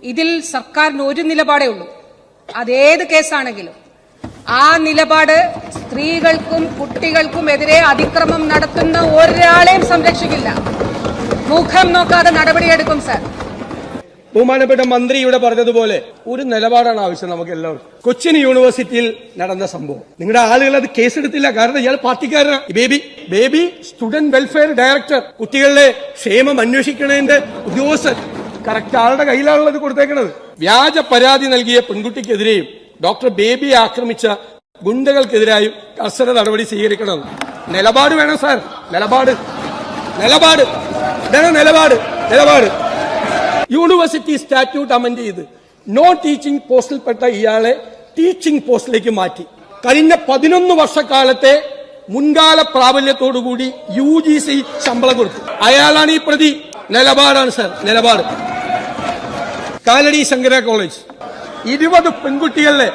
ഇതിൽ സർക്കാരിന് ഒരു നിലപാടേ ഉള്ളൂ. അതേത് കേസാണെങ്കിലും ആ നിലപാട് സ്ത്രീകൾക്കും കുട്ടികൾക്കും എതിരെ അതിക്രമം നടത്തുന്ന ഒരാളെയും സംരക്ഷിക്കില്ല. മുഖം നോക്കാതെ നടപടിയെടുക്കും സർ. ബഹുമാനപ്പെട്ട മന്ത്രി ഇവിടെ പറഞ്ഞതുപോലെ ഒരു നിലപാടാണ് ആവശ്യം നമുക്ക് എല്ലാവർക്കും. കൊച്ചിൻ യൂണിവേഴ്സിറ്റിയിൽ നടന്ന സംഭവം നിങ്ങളുടെ ആളുകൾ അത് കേസെടുത്തില്ല. കാരണം ഇയാൾ പാർട്ടിക്കാരനാണ്. ബേബി സ്റ്റുഡന്റ് വെൽഫെയർ ഡയറക്ടർ, കുട്ടികളുടെ ക്ഷേമം അന്വേഷിക്കണതിന്റെ ഉദ്യോഗസ്ഥൻ കറക്റ്റ് ആളുടെ കയ്യിലാണുള്ളത് കൊടുത്തേക്കുന്നത്. വ്യാജ പരാതി നൽകിയ പെൺകുട്ടിക്കെതിരെയും ഡോക്ടർ ബേബിയെ ആക്രമിച്ച ഗുണ്ടകൾക്കെതിരായും കർശന നടപടി സ്വീകരിക്കണം. നിലപാട് വേണം സാർ. നിലപാട് ഇതാണ് നിലപാട്. യൂണിവേഴ്സിറ്റി സ്റ്റാറ്റ്യൂട്ട് അമെന്റ് ചെയ്ത് നോൺ ടീച്ചിങ് പോസ്റ്റിൽപ്പെട്ട ഇയാളെ ടീച്ചിങ് പോസ്റ്റിലേക്ക് മാറ്റി. കഴിഞ്ഞ 11 വർഷക്കാലത്തെ മുൻകാല പ്രാബല്യത്തോടുകൂടി UGC ശമ്പളം കൊടുത്തു. അയാളാണ് ഈ പ്രതി. നിലപാടാണ് സാർ, നിലപാട്. കാലടി ശങ്കര കോളേജ് 20 പെൺകുട്ടികളിലെ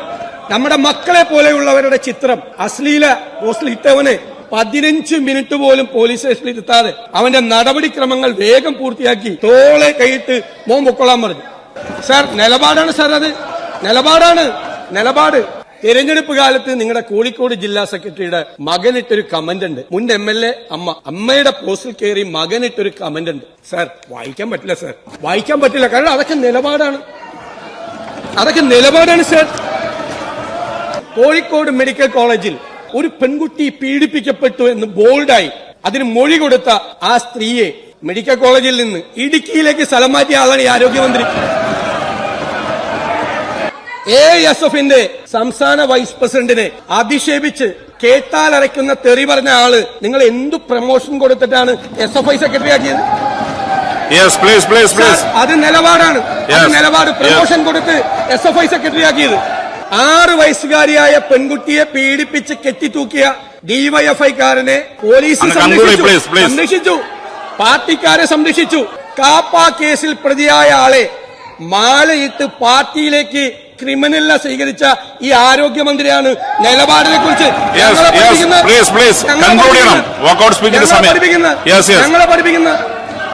നമ്മുടെ മക്കളെ പോലെയുള്ളവരുടെ ചിത്രം അശ്ലീല പോസ്റ്റിൽ ഇട്ടവന് 15 മിനിറ്റ് പോലും പോലീസ് സ്റ്റേഷനിൽ എത്താതെ അവന്റെ നടപടിക്രമങ്ങൾ വേഗം പൂർത്തിയാക്കി തോളെ കൈയിട്ട് മോൻ പൊക്കൊള്ളാൻ പറഞ്ഞു. സാർ നിലപാടാണ് സാർ, അത് നിലപാട്. തെരഞ്ഞെടുപ്പ് കാലത്ത് നിങ്ങളുടെ കോഴിക്കോട് ജില്ലാ സെക്രട്ടറിയുടെ മകനിട്ടൊരു കമന്റ് ഉണ്ട്. മുൻ MLA അമ്മയുടെ പോസ്റ്റിൽ കയറി മകനിട്ടൊരു കമന്റ് ഉണ്ട്. സാർ വായിക്കാൻ പറ്റില്ല. കാരണം അതൊക്കെ നിലപാടാണ് സാർ. കോഴിക്കോട് മെഡിക്കൽ കോളേജിൽ ഒരു പെൺകുട്ടി പീഡിപ്പിക്കപ്പെട്ടു എന്ന് ബോൾഡായി അതിന് മൊഴി കൊടുത്ത ആ സ്ത്രീയെ മെഡിക്കൽ കോളേജിൽ നിന്ന് ഇടുക്കിയിലേക്ക് സ്ഥലം മാറ്റിയ ആളാണ് ഈ ആരോഗ്യമന്ത്രി. ASFന്റെ സംസ്ഥാന വൈസ് പ്രസിഡന്റിനെ അധിക്ഷേപിച്ച് കേട്ടാൽ അരയ്ക്കുന്ന തെറി പറഞ്ഞ ആള് നിങ്ങൾ എന്തു പ്രമോഷൻ കൊടുത്തിട്ടാണ് SFI സെക്രട്ടറി ആക്കിയത്? അത് നിലപാടാണ്. പ്രമോഷൻ കൊടുത്ത് SFI സെക്രട്ടറി ആക്കിയത്. 6 വയസ്സുകാരിയായ പെൺകുട്ടിയെ പീഡിപ്പിച്ച് കെട്ടിത്തൂക്കിയ DYFIക്കാരനെ പോലീസ് സംരക്ഷിച്ചു. പാർട്ടിക്കാരെ സംരക്ഷിച്ചു. കാപ്പ കേസിൽ പ്രതിയായ ആളെ മാലയിട്ട് പാർട്ടിയിലേക്ക് ക്രിമിനലിനെ സ്വീകരിച്ച ഈ ആരോഗ്യമന്ത്രിയാണ് നിലപാടിനെ കുറിച്ച് ഞങ്ങളെ പഠിപ്പിക്കുന്നത്.